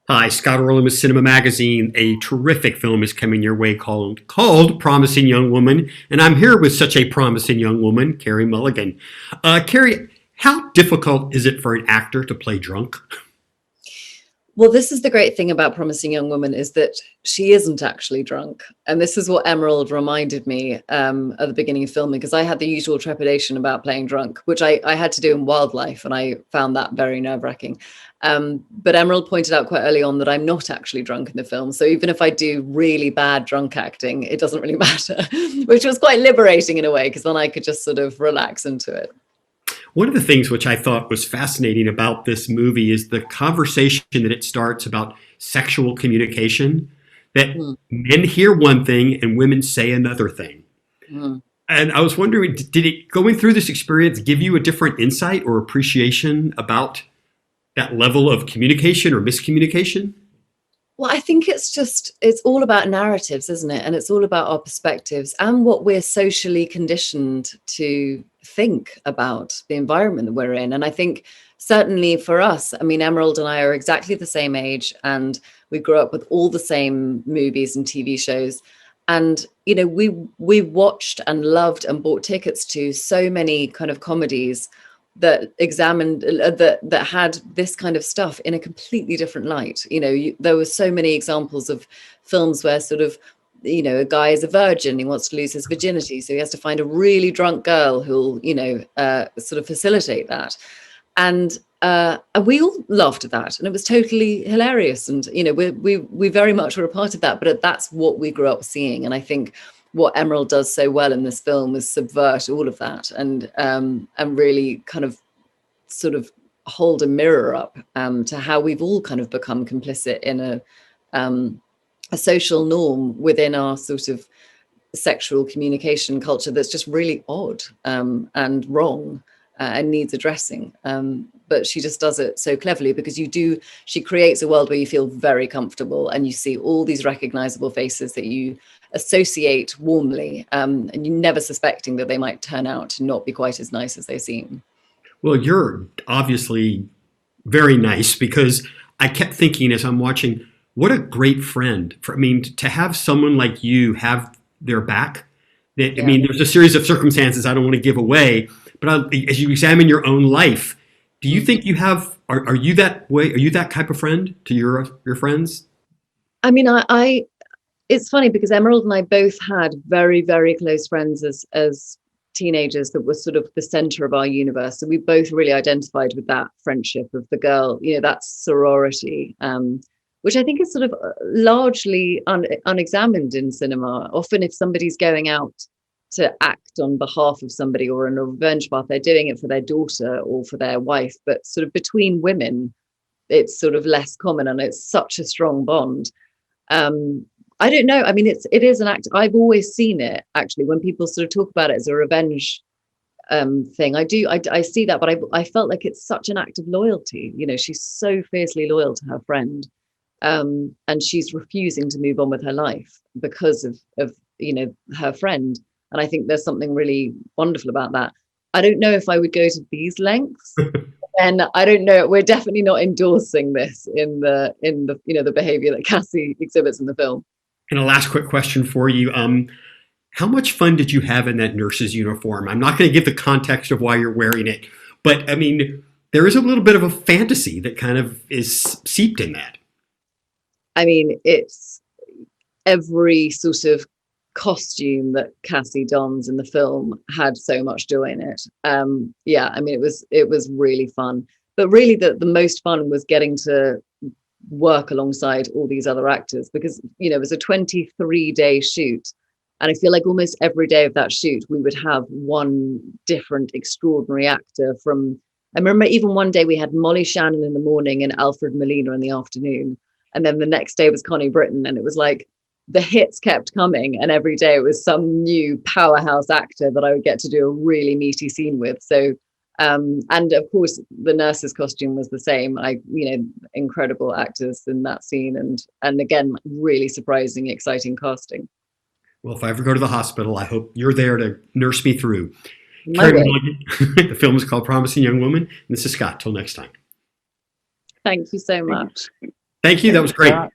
Hi, Scott Orlin with Cinema-Magazine. A terrific film is coming your way called Promising Young Woman, and I'm here with such a promising young woman, Carey Mulligan. Carey, how difficult is it for an actor to play drunk? Well, this is the great thing about Promising Young Woman is that she isn't actually drunk. And this is what Emerald reminded me at the beginning of filming, because I had the usual trepidation about playing drunk, which I had to do in wildlife, and I found that very nerve-wracking. But Emerald pointed out quite early on that I'm not actually drunk in the film. So even if I do really bad drunk acting, it doesn't really matter, which was quite liberating in a way, because then I could just sort of relax into it. One of the things which I thought was fascinating about this movie is the conversation that it starts about sexual communication, that men hear one thing and women say another thing. And I was wondering, did it, going through this experience, give you a different insight or appreciation about that level of communication or miscommunication? Well, I think it's all about narratives, isn't it? And it's all about our perspectives and what we're socially conditioned to think about the environment that we're in. And I think certainly for us, I mean, Emerald and I are exactly the same age, and we grew up with all the same movies and TV shows. And, you know, we watched and loved and bought tickets to so many kind of comedies that examined that had this kind of stuff in a completely different light. You know, there were so many examples of films where sort of, you know, a guy is a virgin, he wants to lose his virginity, so he has to find a really drunk girl who'll, you know, sort of facilitate that. And we all laughed at that, and it was totally hilarious. And, you know, we very much were a part of that, but that's what we grew up seeing. And I think what Emerald does so well in this film is subvert all of that and really kind of sort of hold a mirror up to how we've all kind of become complicit in a social norm within our sort of sexual communication culture that's just really odd and wrong and needs addressing. But she just does it so cleverly, because she creates a world where you feel very comfortable and you see all these recognizable faces that you associate warmly, and you're never suspecting that they might turn out to not be quite as nice as they seem. Well, you're obviously very nice, because I kept thinking as I'm watching, what a great friend. I mean, to have someone like you have their back. I mean, there's a series of circumstances I don't want to give away, but as you examine your own life, do you think you have, are you that way? Are you that type of friend to your friends? I mean, it's funny because Emerald and I both had very, very close friends as teenagers that were sort of the center of our universe. So we both really identified with that friendship of the girl, you know, that sorority, which I think is sort of largely unexamined in cinema. Often if somebody's going out to act on behalf of somebody or in a revenge path, they're doing it for their daughter or for their wife. But sort of between women, it's sort of less common, and it's such a strong bond. I don't know. I mean, it is an act. I've always seen it, actually, when people sort of talk about it as a revenge thing. I see that, but I felt like it's such an act of loyalty. You know, she's so fiercely loyal to her friend, and she's refusing to move on with her life because of you know, her friend. And I think there's something really wonderful about that. I don't know if I would go to these lengths. And I don't know, we're definitely not endorsing this in the you know, the behavior that Cassie exhibits in the film. And a last quick question for you. How much fun did you have in that nurse's uniform? I'm not going to give the context of why you're wearing it, but I mean, there is a little bit of a fantasy that kind of is seeped in that. I mean, it's every sort of costume that Cassie dons in the film had so much joy in it. Yeah, I mean, it was really fun. But really the most fun was getting to work alongside all these other actors, because, you know, it was a 23-day shoot, and I feel like almost every day of that shoot we would have one different extraordinary actor. From, I remember even one day we had Molly Shannon in the morning and Alfred Molina in the afternoon, and then the next day was Connie Britton, and it was like the hits kept coming, and every day it was some new powerhouse actor that I would get to do a really meaty scene with. So and of course the nurse's costume was the same. You know, incredible actors in that scene, and again, really surprising, exciting casting. Well, if I ever go to the hospital, I hope you're there to nurse me through. My way. The film is called Promising Young Woman. And this is Scott. Till next time. Thank you so much. Thank you. That was great. Yeah.